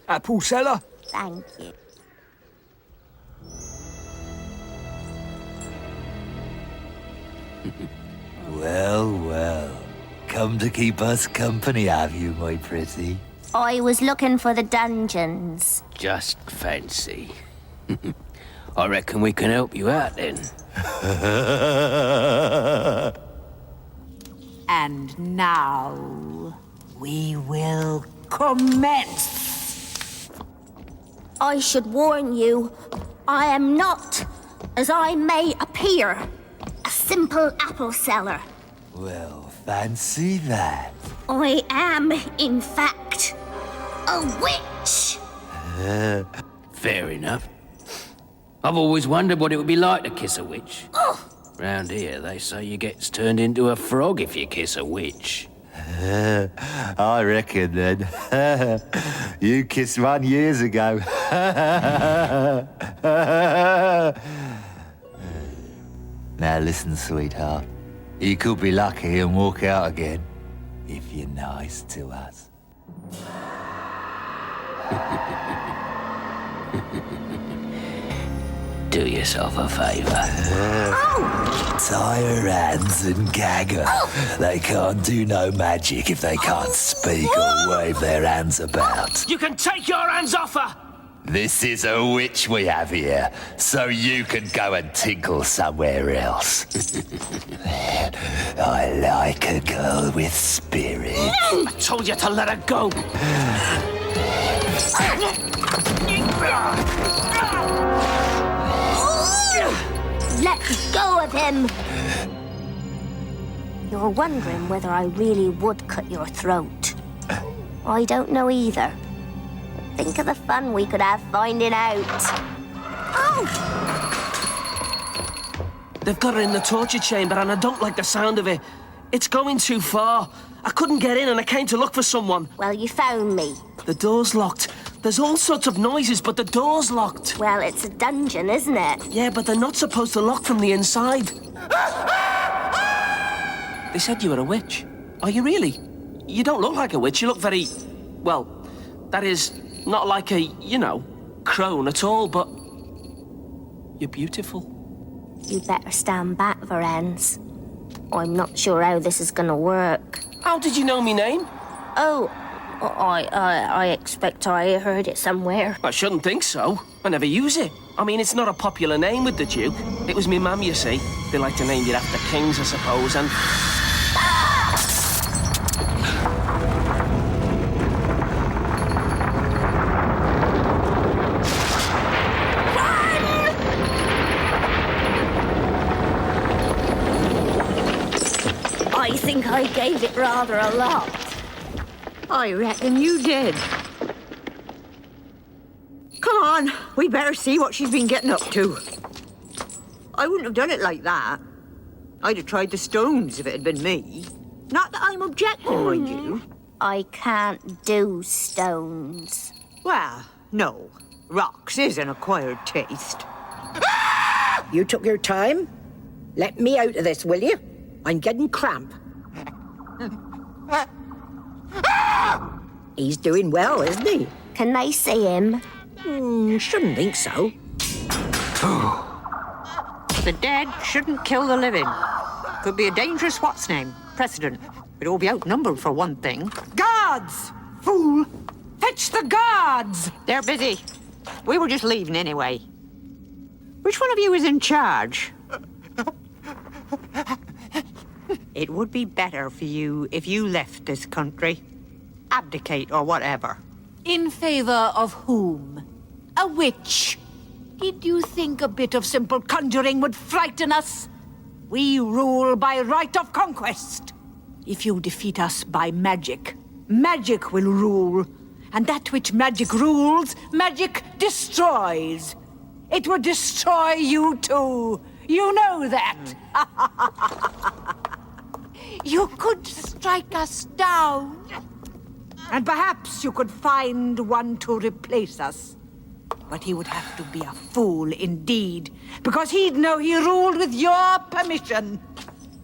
Apple seller. Thank you. Well, well. Come to keep us company, have you, my pretty? I was looking for the dungeons. Just fancy. I reckon we can help you out then. And now we will commence. I should warn you, I am not, as I may appear, a simple apple seller. Well, fancy that. I am, in fact, a witch. Fair enough. I've always wondered what it would be like to kiss a witch. Round here, they say you get turned into a frog if you kiss a witch. I reckon then. You kissed one years ago. Now listen, sweetheart. You could be lucky and walk out again if you're nice to us. Do yourself a favour. Tie her hands and gag her. They can't do no magic if they can't speak or wave their hands about. You can take your hands off her! This is a witch we have here, so you can go and tinkle somewhere else. I like a girl with spirit. I told you to let her go! Let go of him! You're wondering whether I really would cut your throat. I don't know either. Think of the fun we could have finding out. Oh! They've got her in the torture chamber and I don't like the sound of it. It's going too far. I couldn't get in and I came to look for someone. Well, you found me. The door's locked. There's all sorts of noises, but the door's locked. Well, it's a dungeon, isn't it? Yeah, but they're not supposed to lock from the inside. They said you were a witch. Are you really? You don't look like a witch. You look very... well, that is, not like a, you know, crone at all, but... you're beautiful. You better stand back, Varenz. I'm not sure how this is gonna work. How did you know me name? Oh, I expect I heard it somewhere. I shouldn't think so. I never use it. I mean, it's not a popular name with the Duke. It was me mum, you see. They like to name you after kings, I suppose, and... I think I gave it rather a lot. I reckon you did. Come on, we better see what she's been getting up to. I wouldn't have done it like that. I'd have tried the stones if it had been me. Not that I'm objecting, mind you. I can't do stones. Well, no. Rocks is an acquired taste. You took your time? Let me out of this, will you? I'm getting cramp. He's doing well, isn't he? Can they see him? Shouldn't think so. The dead shouldn't kill the living. Could be a dangerous what's-name, precedent. We'd all be outnumbered for one thing. Guards! Fool! Fetch the guards! They're busy. We were just leaving anyway. Which one of you is in charge? It would be better for you if you left this country. Abdicate or whatever. In favor of whom? A witch? Did you think a bit of simple conjuring would frighten us? We rule by right of conquest. If you defeat us by magic, magic will rule. And that which magic rules, magic destroys. It would destroy you too. You know that. You could strike us down. And perhaps you could find one to replace us. But he would have to be a fool indeed, because he'd know he ruled with your permission.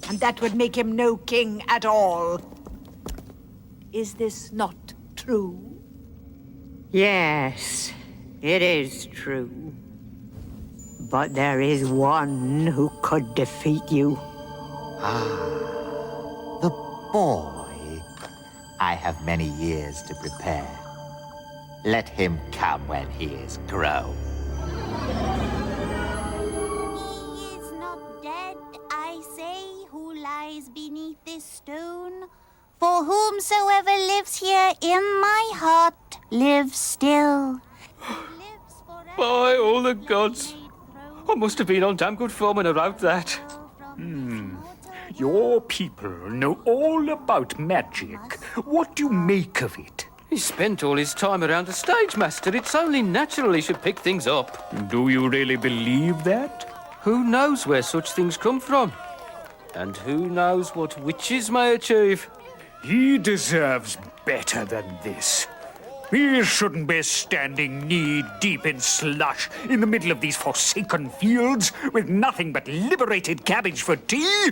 And that would make him no king at all. Is this not true? Yes, it is true. But there is one who could defeat you. The boy. I have many years to prepare. Let him come when he is grown. He is not dead, I say, who lies beneath this stone. For whomsoever lives here in my heart lives still. By all the gods, I must have been on damn good form when I wrote that. Your people know all about magic. What do you make of it? He spent all his time around the stage, Master. It's only natural he should pick things up. Do you really believe that? Who knows where such things come from? And who knows what witches may achieve? He deserves better than this. He shouldn't be standing knee-deep in slush in the middle of these forsaken fields with nothing but liberated cabbage for tea.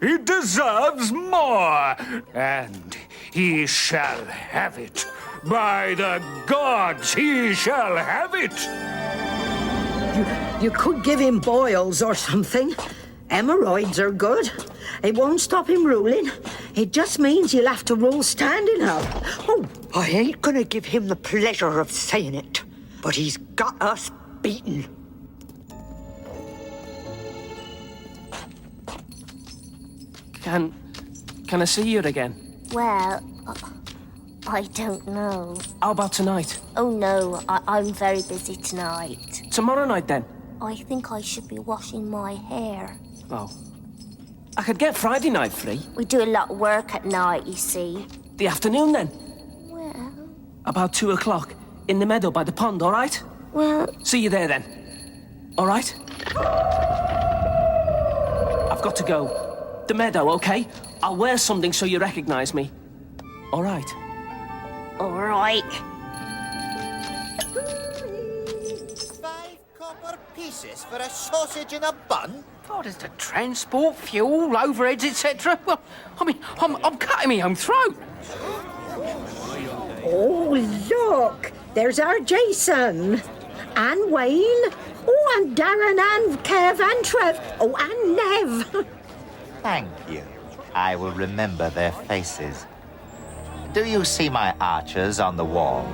He deserves more, and he shall have it. By the gods, he shall have it! You could give him boils or something. Hemorrhoids are good. It won't stop him ruling. It just means you'll have to rule standing up. Oh, I ain't gonna give him the pleasure of saying it, but he's got us beaten. Can I see you again? Well, I don't know. How about tonight? Oh no, I'm very busy tonight. Tomorrow night, then? I think I should be washing my hair. Oh. I could get Friday night free. We do a lot of work at night, you see. The afternoon, then? Well, About 2 o'clock. In the meadow by the pond, all right? well, See you there, then. All right? I've got to go. The meadow, okay? I'll wear something so you recognize me. All right? all right. 5 copper pieces for a sausage in a bun? God, is to transport fuel, overheads, etc.? Well, I mean, I'm cutting my own throat. Oh, look! There's our Jason. And Wayne. Oh, and Darren and Kev and Trev. Oh, and Nev. Thank you. I will remember their faces. Do you see my archers on the walls?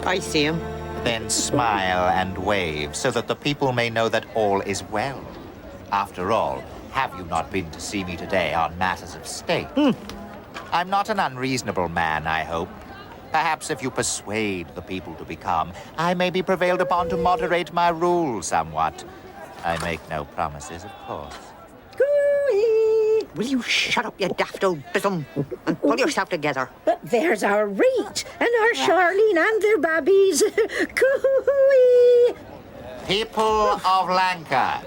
I see him. Then smile and wave so that the people may know that all is well. After all, have you not been to see me today on matters of state? I'm not an unreasonable man, I hope. Perhaps if you persuade the people to become, I may be prevailed upon to moderate my rule somewhat. I make no promises, of course. Gooey. Will you shut up, you daft old bizzum, and pull yourself together? But there's our Reet and our Charlene and their babbies. Gooey. People of Lanka,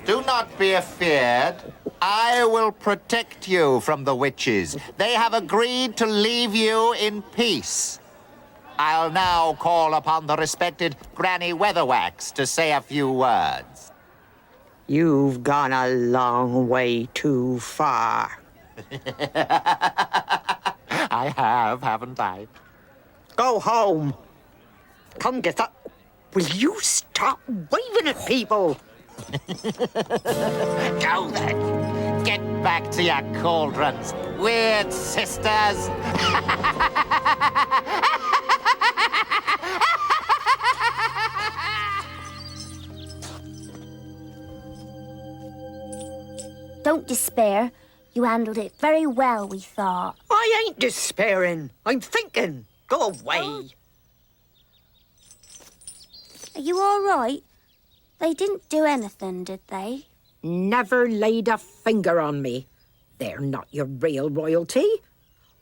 do not be afeared. I will protect you from the witches. They have agreed to leave you in peace. I'll now call upon the respected Granny Weatherwax to say a few words. You've gone a long way too far. I have, haven't I? Go home. Come get that. Will you stop waving at people? Go then. Get back to your cauldrons, weird sisters. Don't despair. You handled it very well, we thought. I ain't despairing. I'm thinking. Go away. Are you all right? They didn't do anything, did they? Never laid a finger on me. They're not your real royalty.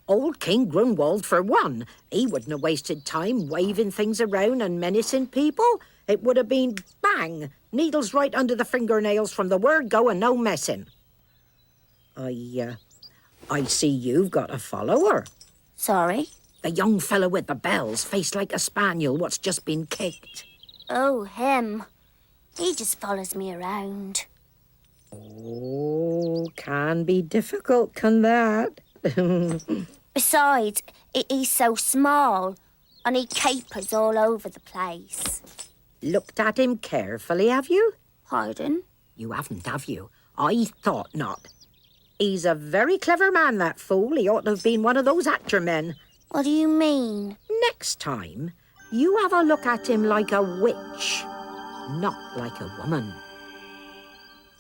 Old King Grunwald, for one. He wouldn't have wasted time waving things around and menacing people. It would have been bang, needles right under the fingernails from the word go and no messing. I see you've got a follower. Sorry? The young fellow with the bells, faced like a spaniel what's just been kicked. Oh, him. He just follows me around. Oh, can be difficult, can that? Besides, he's so small. and he capers all over the place. Looked at him carefully, have you? Pardon? You haven't, have you? I thought not. He's a very clever man, that fool. He ought to have been one of those actor men. What do you mean? Next time, you have a look at him like a witch, not like a woman.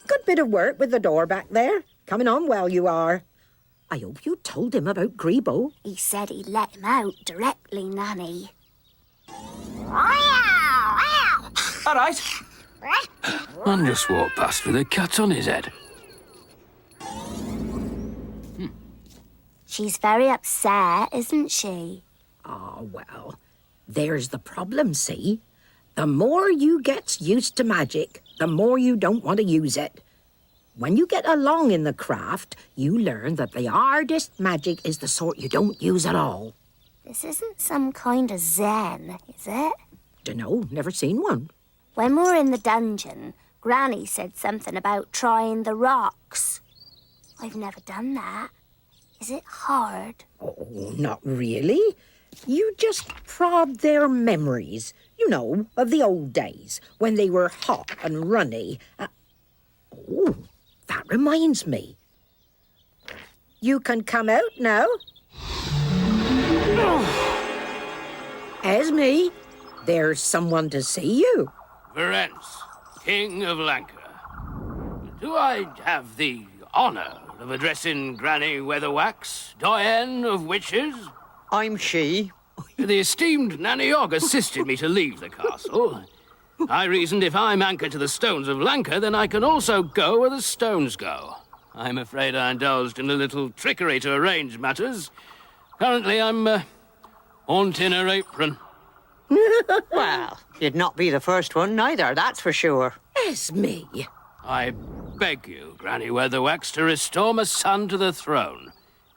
Good bit of work with the door back there. Coming on well, you are. I hope you told him about Grebo. He said he'd let him out directly, Nanny. All right. Man just walked past with a cat on his head. She's very upset, isn't she? Oh, well, there's the problem, see? The more you get used to magic, the more you don't want to use it. When you get along in the craft, you learn that the hardest magic is the sort you don't use at all. This isn't some kind of zen, is it? Dunno, never seen one. When we were in the dungeon, Granny said something about trying the rocks. I've never done that. Is it hard? Oh, not really. You just prod their memories, you know, of the old days, when they were hot and runny. Oh, that reminds me. You can come out now. Esme, there's someone to see you. Verence, King of Lanka. Do I have the honour of addressing Granny Weatherwax, Doyenne of Witches? I'm she. The esteemed Nanny Og assisted me to leave the castle. I reasoned if I'm anchored to the stones of Lanka, then I can also go where the stones go. I'm afraid I indulged in a little trickery to arrange matters. Currently, I'm haunting her apron. Well, you'd not be the first one neither, that's for sure. Esme. I beg you, Granny Weatherwax, to restore my son to the throne.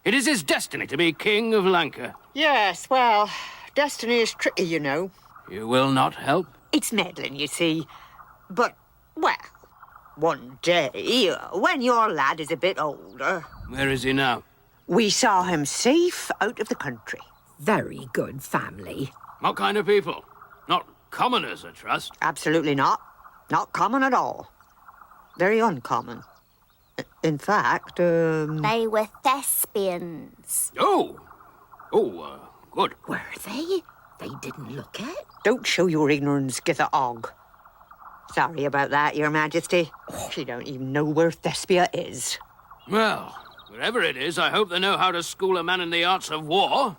It is his destiny to be King of Lanka. Yes, well, destiny is tricky, you know. You will not help? It's meddling, you see. But, well, one day, when your lad is a bit older... Where is he now? We saw him safe out of the country. Very good family. What kind of people? Not commoners, I trust. Absolutely not. Not common at all. Very uncommon. In fact, They were thespians. Oh! Good. Were they? They didn't look it. Don't show your ignorance, Githa Og. Sorry about that, Your Majesty. She don't even know where Thespia is. Well, wherever it is, I hope they know how to school a man in the arts of war.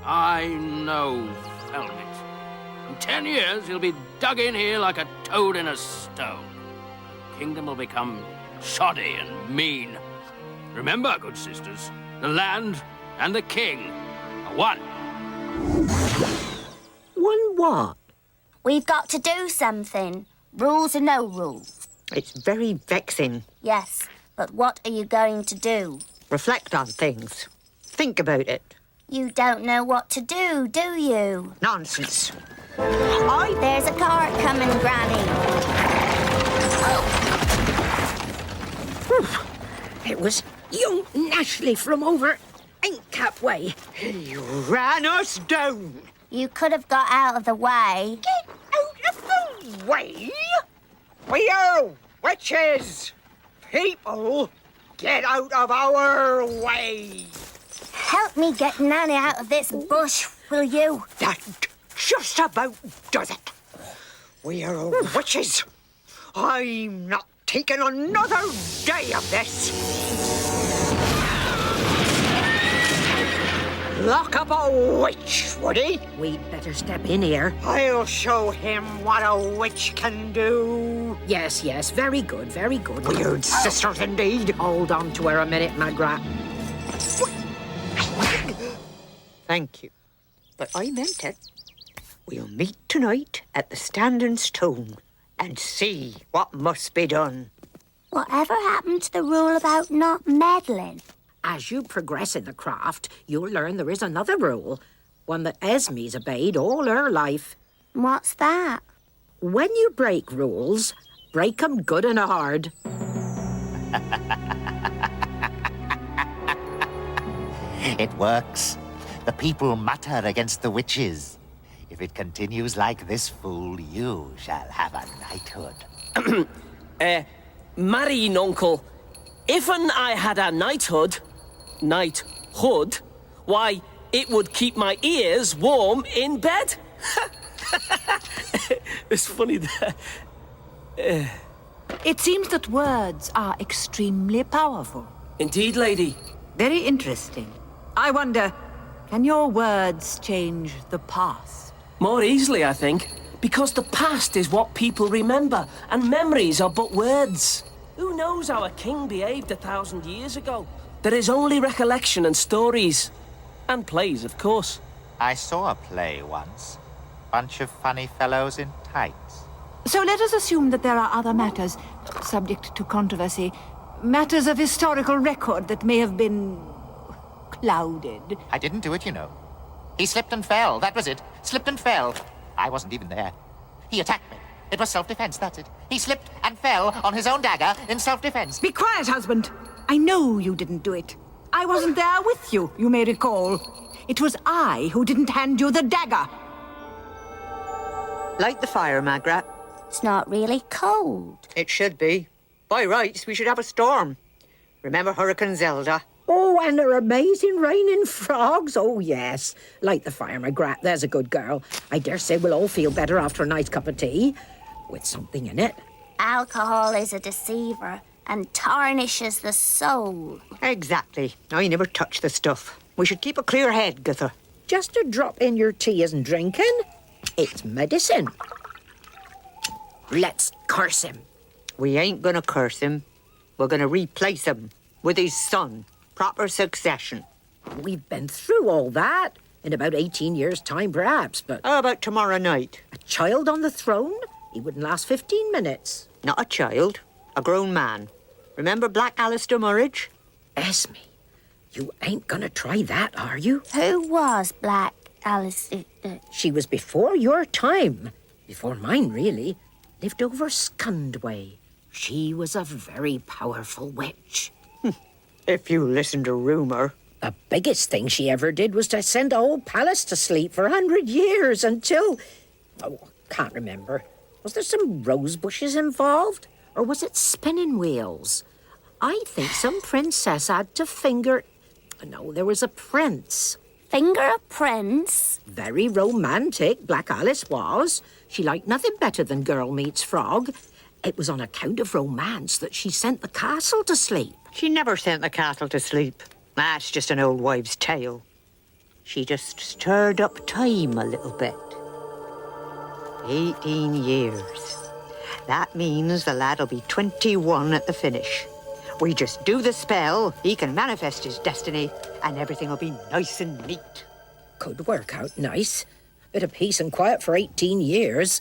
I know Helmet. In 10 years, he'll be dug in here like a toad in a stone. The kingdom will become shoddy and mean. Remember, good sisters, the land and the king are one. One what? We've got to do something. Rules or no rules. It's very vexing. Yes, but what are you going to do? Reflect on things. Think about it. You don't know what to do you? Nonsense. There's a cart coming, Granny. It was young Nashley from over Inkcap way. He ran us down. You could have got out of the way. Get out of the way? We are witches. People, get out of our way. Help me get Nanny out of this bush, will you? That just about does it. We are witches. I'm not taking another day of this. Lock up a witch, would he? We'd better step in here. I'll show him what a witch can do. Yes, very good, very good. Weird sisters indeed. Hold on to her a minute, Magrat. Thank you, but I meant it. We'll meet tonight at the Standing Stone and see what must be done. Whatever happened to the rule about not meddling? As you progress in the craft, you'll learn there is another rule, one that Esme's obeyed all her life. What's that? When you break rules, break 'em good and hard. It works. The people mutter against the witches. If it continues like this, fool, you shall have a knighthood. Marrying, uncle. If I had a knighthood, why, it would keep my ears warm in bed. It's funny that... It seems that words are extremely powerful. Indeed, lady. Very interesting. I wonder, can your words change the past? More easily, I think. Because the past is what people remember, and memories are but words. Who knows how a king behaved 1,000 years ago? There is only recollection and stories. And plays, of course. I saw a play once. Bunch of funny fellows in tights. So let us assume that there are other matters, subject to controversy, matters of historical record that may have been... clouded. I didn't do it, you know. He slipped and fell, that was it. Slipped and fell. I wasn't even there. He attacked me. It was self-defense, that's it. He slipped and fell on his own dagger in self-defense. Be quiet, husband. I know you didn't do it. I wasn't there with you, you may recall. It was I who didn't hand you the dagger. Light the fire, Magrat. It's not really cold. It should be. By rights, we should have a storm. Remember Hurricane Zelda? Oh, and her amazing raining frogs. Oh, yes. Light the fire, Magrat. There's a good girl. I dare say we'll all feel better after a nice cup of tea. With something in it. Alcohol is a deceiver and tarnishes the soul. Exactly. I never touch the stuff. We should keep a clear head, Guther. Just a drop in your tea isn't drinking. It's medicine. Let's curse him. We ain't gonna curse him. We're gonna replace him with his son. Proper succession. We've been through all that. In about 18 years' time, perhaps, but... How about tomorrow night? A child on the throne? He wouldn't last 15 minutes. Not a child. A grown man. Remember Black Alistair Murridge? Esme, you ain't gonna try that, are you? Who was Black Alice? She was before your time. Before mine, really. Lived over Scund way. She was a very powerful witch. If you listen to rumour. The biggest thing she ever did was to send a whole palace to sleep for 100 years until... Oh, can't remember. Was there some rose bushes involved? Or was it spinning wheels? I think some princess had to finger... No, there was a prince. Finger a prince? Very romantic, Black Alice was. She liked nothing better than girl meets frog. It was on account of romance that she sent the castle to sleep. She never sent the castle to sleep. That's just an old wives' tale. She just stirred up time a little bit. 18 years. That means the lad'll be 21 at the finish. We just do the spell, he can manifest his destiny, and everything will be nice and neat. Could work out nice. Bit of peace and quiet for 18 years.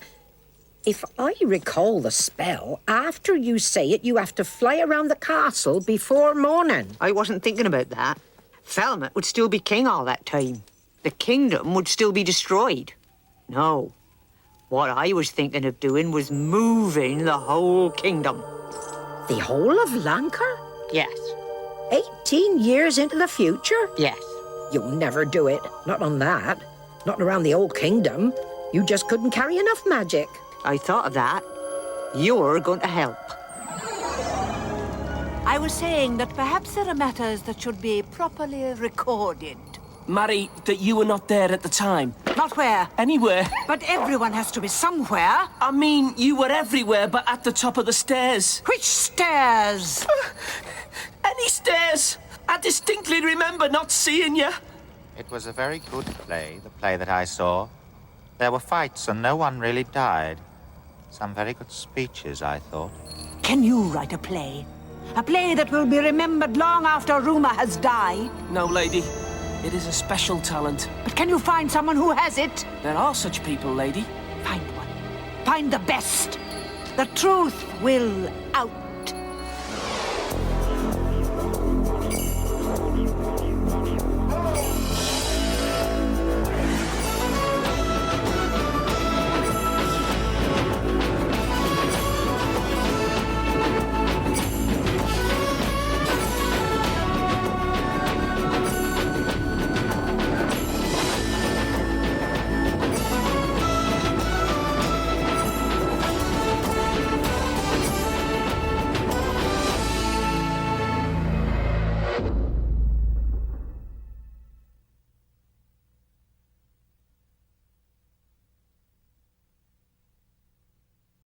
If I recall the spell, after you say it, you have to fly around the castle before morning. I wasn't thinking about that. Falmouth would still be king all that time. The kingdom would still be destroyed. No. What I was thinking of doing was moving the whole kingdom. The whole of Lancre? Yes. 18 years into the future? Yes. You'll never do it. Not on that. Not around the old kingdom. You just couldn't carry enough magic. I thought of that. You're going to help. I was saying that perhaps there are matters that should be properly recorded. Mary, that you were not there at the time. Not where? Anywhere. But everyone has to be somewhere. I mean, you were everywhere, but at the top of the stairs. Which stairs? Any stairs. I distinctly remember not seeing you. It was a very good play, the play that I saw. There were fights and no one really died. Some very good speeches, I thought. Can you write a play? A play that will be remembered long after rumour has died? No, lady. It is a special talent. But can you find someone who has it? There are such people, lady. Find one. Find the best. The truth will out.